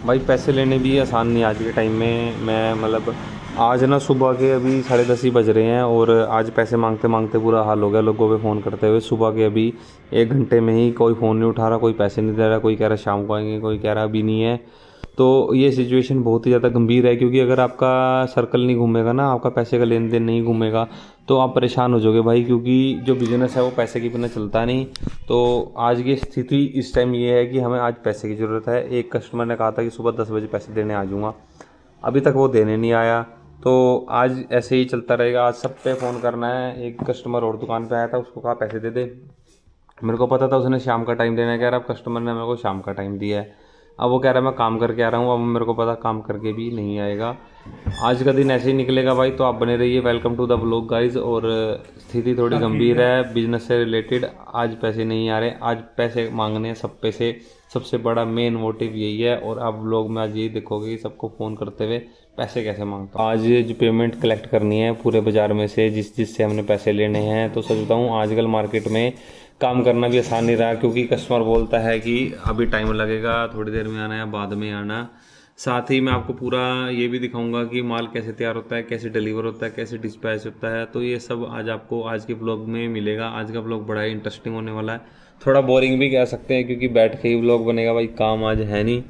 भाई पैसे लेने भी आसान नहीं आज के टाइम में। मैं मतलब आज ना सुबह के अभी 10:30 ही बज रहे हैं और आज पैसे मांगते मांगते बुरा हाल हो गया लोगों पे फ़ोन करते हुए। सुबह के अभी 1 घंटे में ही कोई फ़ोन नहीं उठा रहा, कोई पैसे नहीं दे रहा, कोई कह रहा शाम को आएंगे, कोई कह रहा अभी नहीं है। तो ये सिचुएशन बहुत ही ज़्यादा गंभीर है, क्योंकि अगर आपका सर्कल नहीं घूमेगा ना, आपका पैसे का लेन देन नहीं घूमेगा, तो आप परेशान हो जाओगे भाई। क्योंकि जो बिज़नेस है वो पैसे के बिना चलता नहीं। तो आज की स्थिति इस टाइम ये है कि हमें आज पैसे की ज़रूरत है। एक कस्टमर ने कहा था कि सुबह 10 बजे पैसे देने आ जाऊँगा, अभी तक वो देने नहीं आया। तो आज ऐसे ही चलता रहेगा। आज सब पे फ़ोन करना है। एक कस्टमर और दुकान पे आया था, उसको कहा पैसे दे दे। मेरे को पता था उसने शाम का टाइम देना है, कह रहा अब कस्टमर ने मेरे को शाम का टाइम दिया है। अब वो कह रहा है मैं काम करके आ रहा हूँ। अब मेरे को पता काम करके भी नहीं आएगा। आज का दिन ऐसे ही निकलेगा भाई। तो आप बने रहिए। Welcome to the vlog guys. और स्थिति थोड़ी गंभीर है बिजनेस से रिलेटेड। आज पैसे नहीं आ रहे, आज पैसे मांगने हैं सब पे से। सबसे बड़ा मेन मोटिव यही है। और आप व्लॉग में आज यही देखोगे कि सबको फ़ोन करते हुए पैसे कैसे मांगता हूँ। आज जो पेमेंट कलेक्ट करनी है पूरे बाज़ार में से, जिससे हमने पैसे लेने हैं, तो सच बताऊँ आजकल मार्केट में काम करना भी आसान नहीं रहा। क्योंकि कस्टमर बोलता है कि अभी टाइम लगेगा, थोड़ी देर में आना या बाद में आना। साथ ही मैं आपको पूरा ये भी दिखाऊंगा कि माल कैसे तैयार होता है, कैसे डिलीवर होता है, कैसे डिस्पैच होता है। तो ये सब आज आपको आज के ब्लॉग में मिलेगा। आज का ब्लॉग बड़ा ही इंटरेस्टिंग होने वाला है, थोड़ा बोरिंग भी कह सकते हैं, क्योंकि बैठ के ही ब्लॉग बनेगा भाई, काम आज है नहीं।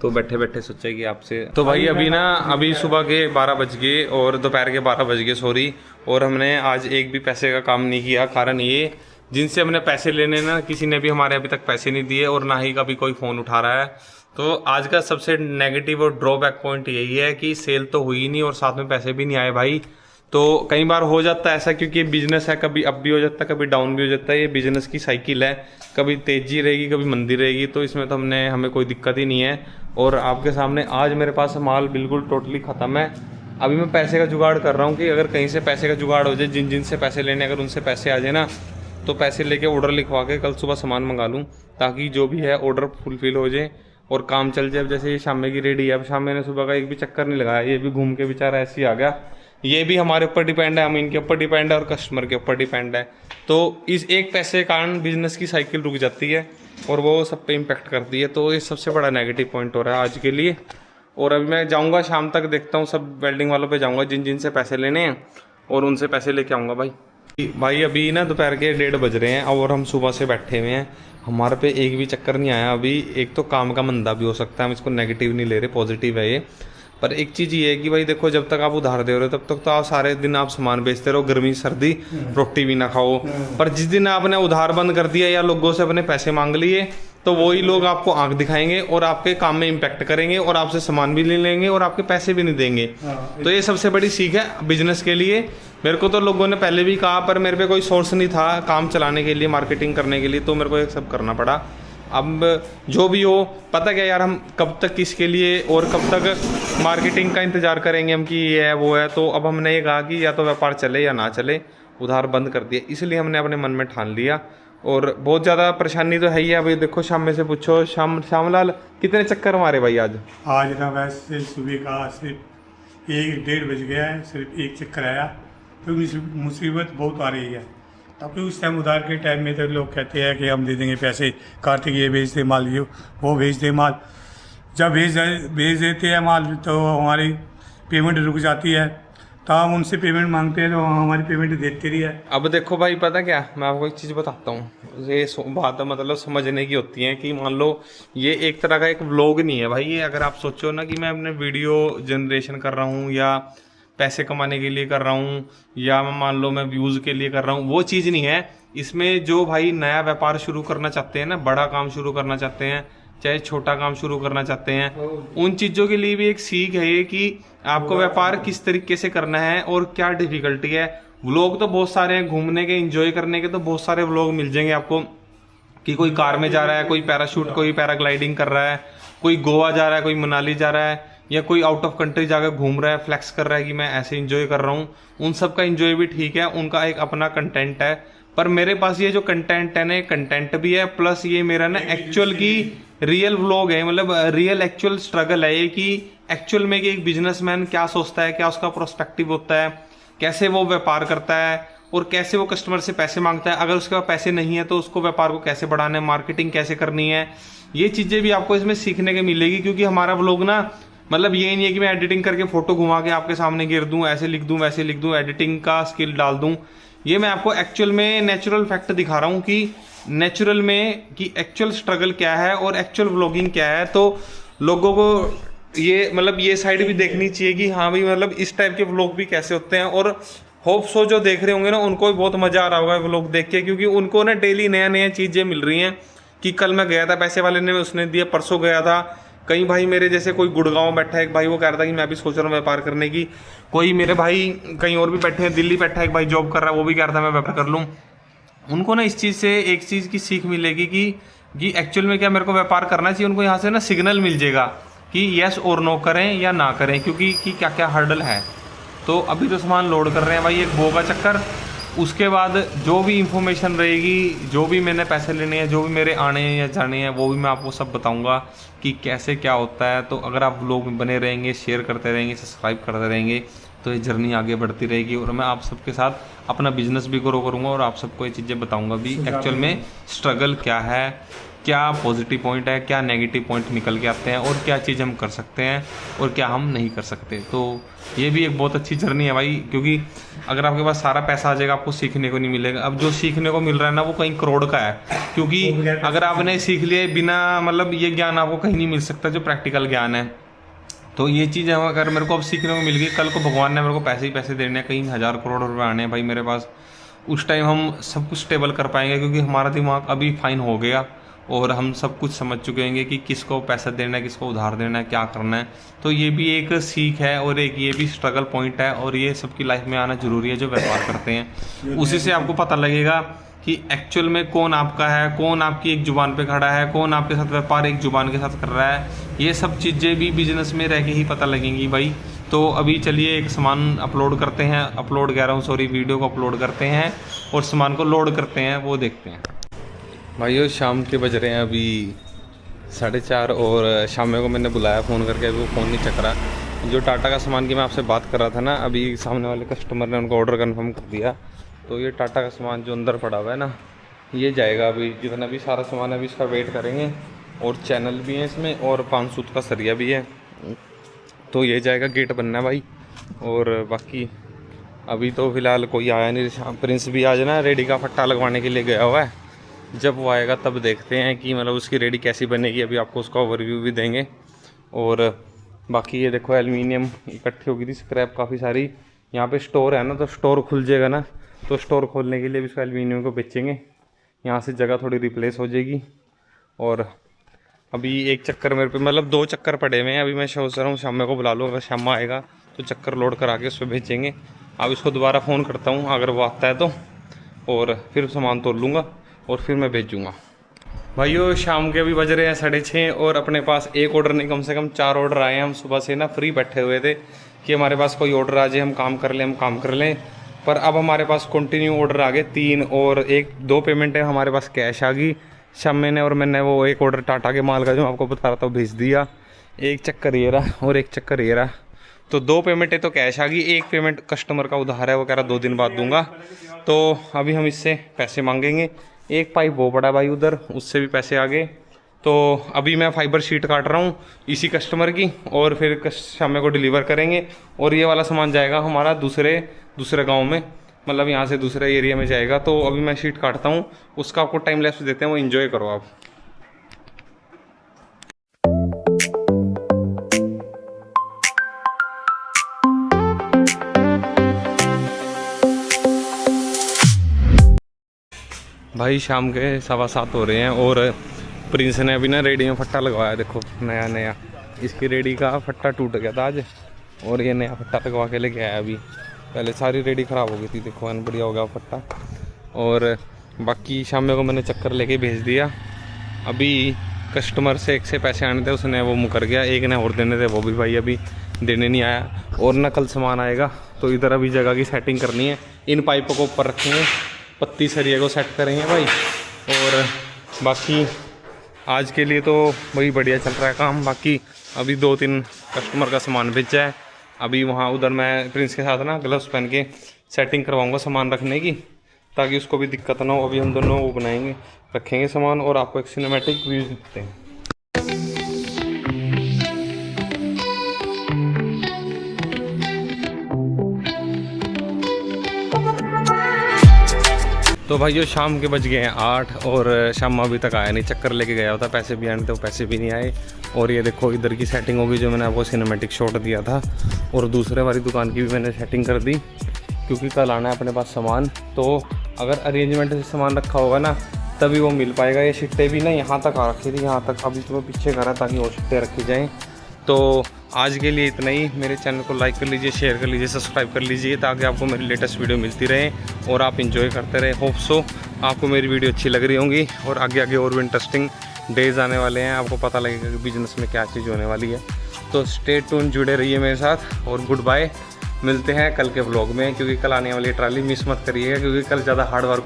तो बैठे बैठे सोचा कि आपसे तो भाई अभी सुबह के 12 बज गए और दोपहर के 12 बज गए सॉरी। और हमने आज एक भी पैसे का काम नहीं किया। कारण ये, जिनसे हमने पैसे लेने ना, किसी ने भी हमारे अभी तक पैसे नहीं दिए और ना ही कभी कोई फ़ोन उठा रहा है। तो आज का सबसे नेगेटिव और ड्रॉबैक पॉइंट यही है कि सेल तो हुई नहीं और साथ में पैसे भी नहीं आए भाई। तो कई बार हो जाता है ऐसा, क्योंकि बिजनेस है, कभी अप भी हो जाता है, कभी डाउन भी हो जाता है। ये बिजनेस की साइकिल है, कभी तेजी रहेगी, कभी मंदी रहेगी। तो इसमें तो हमें कोई दिक्कत ही नहीं है। और आपके सामने आज मेरे पास माल बिल्कुल टोटली ख़त्म है। अभी मैं पैसे का जुगाड़ कर रहा हूँ कि अगर कहीं से पैसे का जुगाड़ हो जाए, जिन से पैसे लेने, अगर उनसे पैसे आ जाए ना, तो पैसे लेके ऑर्डर लिखवा के कल सुबह सामान मंगा लूँ, ताकि जो भी है ऑर्डर फुलफिल हो जाए और काम चल जाए। अब जैसे ये शाम की रेडी है, अब शाम मैंने सुबह का एक भी चक्कर नहीं लगाया, ये भी घूम के बेचारा ऐसे ही आ गया। ये भी हमारे ऊपर डिपेंड है, हम इनके ऊपर डिपेंड है और कस्टमर के ऊपर डिपेंड है। तो इस एक पैसे के कारण बिजनेस की साइकिल रुक जाती है और वो सब पे इम्पेक्ट करती है। तो ये सबसे बड़ा नेगेटिव पॉइंट हो रहा है आज के लिए। और अभी मैं जाऊँगा शाम तक, देखता हूँ सब वेल्डिंग वालों पे जाऊँगा जिन से पैसे लेने हैं, और उनसे पैसे लेके आऊँगा भाई। अभी ना दोपहर के 1:30 बज रहे हैं और हम सुबह से बैठे हुए हैं, हमारे पे एक भी चक्कर नहीं आया अभी। एक तो काम का मंदा भी हो सकता है, हम इसको नेगेटिव नहीं ले रहे, पॉजिटिव है ये। पर एक चीज़ ये है कि भाई देखो, जब तक आप उधार दे रहे हो तब तक तो आप सारे दिन आप सामान बेचते रहो, गर्मी सर्दी रोटी भी ना खाओ। पर जिस दिन आपने उधार बंद कर दिया या लोगों से अपने पैसे मांग लिए, तो वही लोग आपको आंख दिखाएंगे और आपके काम में इम्पैक्ट करेंगे और आपसे सामान भी ले लेंगे और आपके पैसे भी नहीं देंगे। तो ये सबसे बड़ी सीख है बिजनेस के लिए। मेरे को तो लोगों ने पहले भी कहा, पर मेरे पे कोई सोर्स नहीं था काम चलाने के लिए, मार्केटिंग करने के लिए, तो मेरे को ये सब करना पड़ा। अब जो भी हो, पता क्या यार, हम कब तक इसके लिए और कब तक मार्केटिंग का इंतज़ार करेंगे हम कि ये है वो है। तो अब हमने ये कहा कि या तो व्यापार चले या ना चले, उधार बंद कर दिया। इसलिए हमने अपने मन में ठान लिया। और बहुत ज़्यादा परेशानी तो है ही है। अभी देखो शाम में से पूछो, श्यामलाल कितने चक्कर मारे भाई आज ना? वैसे सुबह का सिर्फ 1-1:30 बज गया है, सिर्फ एक चक्कर आया। तो मुसीबत बहुत आ रही है। तब तो उस टाइम उधार के टाइम में तो लोग कहते हैं कि हम दे देंगे पैसे, कार्तिक ये भेज दे माल, ये वो भेज दे माल। जब भेज देते हैं माल तो हमारी पेमेंट रुक जाती है, तो हम उनसे पेमेंट मांगते हैं तो हमारी पेमेंट देते रही है। अब देखो भाई, पता क्या, मैं आपको एक चीज़ बताता हूँ। ये बात मतलब समझने की होती है कि मान लो ये एक तरह का एक व्लॉग नहीं है भाई। ये अगर आप सोचो ना कि मैं अपने वीडियो जनरेशन कर रहा हूँ या पैसे कमाने के लिए कर रहा हूँ, या मान लो मैं व्यूज़ के लिए कर रहा हूँ, वो चीज़ नहीं है। इसमें जो भाई नया व्यापार शुरू करना चाहते हैं ना, बड़ा काम शुरू करना चाहते हैं, चाहे छोटा काम शुरू करना चाहते हैं, उन चीज़ों के लिए भी एक सीख है ये कि आपको व्यापार किस तरीके से करना है और क्या डिफिकल्टी है। व्लॉग तो बहुत सारे हैं, घूमने के, एंजॉय करने के तो बहुत सारे व्लॉग मिल जाएंगे आपको, कि कोई कार में जा रहा है, कोई पैराशूट, कोई पैराग्लाइडिंग कर रहा है, कोई गोवा जा रहा है, कोई मनाली जा रहा है, या कोई आउट ऑफ कंट्री जाकर घूम रहा है, फ्लैक्स कर रहा है कि मैं ऐसे एंजॉय कर रहा हूँ। उन सब का एंजॉय भी ठीक है, उनका एक अपना कंटेंट है। पर मेरे पास ये जो कंटेंट है ना, कंटेंट भी है, प्लस ये मेरा ना एक्चुअल की रियल व्लॉग है। मतलब रियल एक्चुअल स्ट्रगल है ये, कि एक्चुअल में कि एक बिजनेसमैन क्या सोचता है, क्या उसका प्रोस्पेक्टिव होता है, कैसे वो व्यापार करता है और कैसे वो कस्टमर से पैसे मांगता है। अगर उसके पास पैसे नहीं है तो उसको व्यापार को कैसे बढ़ाना है, मार्केटिंग कैसे करनी है, ये चीज़ें भी आपको इसमें सीखने के मिलेगी, क्योंकि हमारा व्लॉग ना मतलब ये नहीं है कि मैं एडिटिंग करके फोटो घुमा के आपके सामने गिर दूं, ऐसे लिख दूं वैसे लिख दूं, एडिटिंग का स्किल डाल दूं। ये मैं आपको एक्चुअल में नेचुरल फैक्ट दिखा रहा हूँ कि नेचुरल में कि एक्चुअल स्ट्रगल क्या है और एक्चुअल व्लॉगिंग क्या है। तो लोगों को ये मतलब ये साइड भी देखनी चाहिए कि हाँ भाई मतलब इस टाइप के व्लॉग भी कैसे होते हैं। और होप सो जो देख रहे होंगे ना उनको भी बहुत मजा आ रहा होगा व्लॉग देख के, क्योंकि उनको ना डेली नया नया चीज़ें मिल रही हैं। कि कल मैं गया था पैसे वाले ने उसने दिया, परसों गया था कई भाई मेरे जैसे, कोई गुड़गांव बैठा है एक भाई, वो कह रहा था कि मैं भी सोच रहा हूँ व्यापार करने की। कोई मेरे भाई कहीं और भी बैठे हैं, दिल्ली बैठा है एक भाई जॉब कर रहा है, वो भी कह रहा था मैं व्यापार कर लूँ। उनको ना इस चीज़ से एक चीज़ की सीख मिलेगी कि एक्चुअल में क्या मेरे को व्यापार करना चाहिए। उनको यहाँ से ना सिग्नल मिल जाएगा कि यस और नो करें या ना करें, क्योंकि कि क्या क्या हर्डल है। तो अभी तो सामान लोड कर रहे हैं भाई, एक बो का चक्कर। उसके बाद जो भी इंफॉर्मेशन रहेगी, जो भी मैंने पैसे लेने हैं, जो भी मेरे आने हैं या जाने हैं, वो भी मैं आपको सब बताऊंगा कि कैसे क्या होता है। तो अगर आप लोग बने रहेंगे, शेयर करते रहेंगे, सब्सक्राइब करते रहेंगे, तो ये जर्नी आगे बढ़ती रहेगी। और मैं आप सबके साथ अपना बिजनेस भी ग्रो करूँगा और आप सबको ये चीज़ें बताऊँगा भी एक्चुअल में स्ट्रगल क्या है, क्या पॉजिटिव पॉइंट है, क्या नेगेटिव पॉइंट निकल के आते हैं, और क्या चीज़ हम कर सकते हैं और क्या हम नहीं कर सकते। तो ये भी एक बहुत अच्छी जर्नी है भाई, क्योंकि अगर आपके पास सारा पैसा आ जाएगा आपको सीखने को नहीं मिलेगा। अब जो सीखने को मिल रहा है ना वो कहीं करोड़ का है, क्योंकि अगर आपने सीख लिया बिना मतलब ये ज्ञान आपको कहीं नहीं मिल सकता जो प्रैक्टिकल ज्ञान है। तो ये चीज़ अगर मेरे को अब सीखने को मिल गई, कल को भगवान ने मेरे को पैसे ही पैसे देने, कहीं हज़ार करोड़ रुपए आने हैं भाई मेरे पास, उस टाइम हम सब कुछ स्टेबल कर पाएंगे, क्योंकि हमारा दिमाग अभी फाइन हो गया और हम सब कुछ समझ चुके हैं कि किसको पैसा देना है, किसको उधार देना है, क्या करना है। तो ये भी एक सीख है और एक ये भी स्ट्रगल पॉइंट है, और ये सबकी लाइफ में आना जरूरी है जो व्यापार करते हैं। उसी से आपको पता लगेगा कि एक्चुअल में कौन आपका है, कौन आपकी एक जुबान पे खड़ा है, कौन आपके साथ व्यापार एक जुबान के साथ कर रहा है। ये सब चीज़ें भी बिजनेस में रह के ही पता लगेंगी भाई। तो अभी चलिए एक सामान अपलोड करते हैं, अपलोड कह रहा हूँ सॉरी, वीडियो को अपलोड करते हैं और सामान को लोड करते हैं, वो देखते हैं। भाइयों शाम के बज रहे हैं अभी 4:30 और शाम को मैंने बुलाया फ़ोन करके, अभी वो फ़ोन नहीं चक रहा। जो टाटा का सामान की मैं आपसे बात कर रहा था ना, अभी सामने वाले कस्टमर ने उनको ऑर्डर कन्फर्म कर दिया। तो ये टाटा का सामान जो अंदर पड़ा हुआ है ना, ये जाएगा अभी, जितना भी सारा सामान है अभी इसका वेट करेंगे। और चैनल भी है इसमें और 5 सूत का सरिया भी है, तो ये जाएगा, गेट बनना है भाई। और बाकी अभी तो फ़िलहाल कोई आया नहीं। प्रिंस भी आज ना रेडी का फट्टा लगवाने के लिए गया हुआ है, जब वो आएगा तब देखते हैं कि मतलब उसकी रेडी कैसी बनेगी। अभी आपको उसका ओवरव्यू भी देंगे। और बाकी ये देखो एल्युमिनियम इकट्ठी हो गई थी, स्क्रैप काफ़ी सारी। यहाँ पे स्टोर है ना, तो स्टोर खुल जाएगा ना, तो स्टोर खोलने के लिए भी इसको एल्युमिनियम को बेचेंगे। यहाँ से जगह थोड़ी रिप्लेस हो जाएगी। और अभी एक चक्कर मेरे पे मतलब 2 चक्कर पड़े हुए हैं। अभी मैं सोच रहा हूँ शाम को बुला लूँ, अगर शाम आएगा तो चक्कर लोड करा के उस पर भेजेंगे। अब इसको दोबारा फ़ोन करता हूँ अगर वो आता है तो, और फिर सामान तोड़ लूँगा और फिर मैं भेजूँगा। भाइयों शाम के अभी बज रहे हैं 6:30 और अपने पास एक ऑर्डर नहीं, कम से कम 4 ऑर्डर आए हैं। हम सुबह से ना फ्री बैठे हुए थे कि हमारे पास कोई ऑर्डर आ जाए, हम काम कर लें। पर अब हमारे पास कंटिन्यू ऑर्डर आ गए 3, और 2 पेमेंट है हमारे पास कैश आ गई शाम ने। और मैंने वो एक ऑर्डर टाटा के माल का जो आपको बता रहा था भेज दिया। एक चक्कर ये रहा और एक चक्कर ये रहा, तो 2 पेमेंटें तो कैश आ गई। एक पेमेंट कस्टमर का उधार है, वो कह रहा 2 दिन बाद दूंगा। तो अभी हम इससे पैसे मांगेंगे। एक पाइप वो पड़ा भाई उधर, उससे भी पैसे आ गए। तो अभी मैं फाइबर शीट काट रहा हूँ इसी कस्टमर की, और फिर शाम को डिलीवर करेंगे। और ये वाला सामान जाएगा हमारा दूसरे गांव में, मतलब यहाँ से दूसरे एरिया में जाएगा। तो अभी मैं शीट काटता हूँ, उसका आपको टाइम लैप्स देते हैं, वो एंजॉय करो आप। भाई शाम के 7:15 हो रहे हैं और प्रिंस ने अभी ना रेडी में फट्टा लगवाया। देखो नया इसकी रेडी का फट्टा टूट गया था आज, और ये नया फट्टा लगवा के लेके आया। अभी पहले सारी रेडी ख़राब हो गई थी, देखो बढ़िया हो गया फट्टा। और बाकी शाम को मैंने चक्कर लेके भेज दिया। अभी कस्टमर से एक से पैसे आने थे, उसने वो मुकर गया। एक ने और देने थे, वो भी भाई अभी देने नहीं आया। और ना कल सामान आएगा, तो इधर अभी जगह की सेटिंग करनी है। इन पाइपों को ऊपर रखेंगे, पत्ती सरिया को सेट करेंगे भाई। और बाकी आज के लिए तो वही बढ़िया चल रहा है काम। बाकी अभी 2-3 कस्टमर का सामान भेजा है। अभी वहाँ उधर मैं प्रिंस के साथ ना ग्लव्स पहन के सेटिंग करवाऊँगा सामान रखने की, ताकि उसको भी दिक्कत ना हो। अभी हम दोनों वो बनाएंगे, रखेंगे सामान, और आपको एक सिनेमैटिक व्यू देते हैं। तो भाइयों शाम के बज गए हैं 8 और शाम अभी तक आया नहीं। चक्कर लेके गया होता, पैसे भी आने थे, वो पैसे भी नहीं आए। और ये देखो इधर की सेटिंग होगी जो मैंने आपको सिनेमैटिक शॉट दिया था। और दूसरे वाली दुकान की भी मैंने सेटिंग कर दी, क्योंकि कल आना है अपने पास सामान। तो अगर अरेंजमेंट से सामान रखा होगा ना तभी वो मिल पाएगा। ये शिट्टे भी ना यहाँ तक आ रखी थी, यहाँ तक, अभी तो मैं पीछे करा ताकि वो शिट्टे रखी जाएँ। तो आज के लिए इतना ही। मेरे चैनल को लाइक कर लीजिए, शेयर कर लीजिए, सब्सक्राइब कर लीजिए, ताकि आपको मेरी लेटेस्ट वीडियो मिलती रहे और आप इंजॉय करते रहे। होप सो आपको मेरी वीडियो अच्छी लग रही होंगी। और आगे आगे और भी इंटरेस्टिंग डेज़ आने वाले हैं, आपको पता लगेगा कि बिज़नेस में क्या चीज़ होने वाली है। तो स्टे ट्यून, जुड़े रहिए मेरे साथ। और गुड बाय, मिलते हैं कल के व्लॉग में, क्योंकि कल आने वाली ट्रॉली मिस मत करिएगा, क्योंकि कल ज़्यादा हार्ड वर्क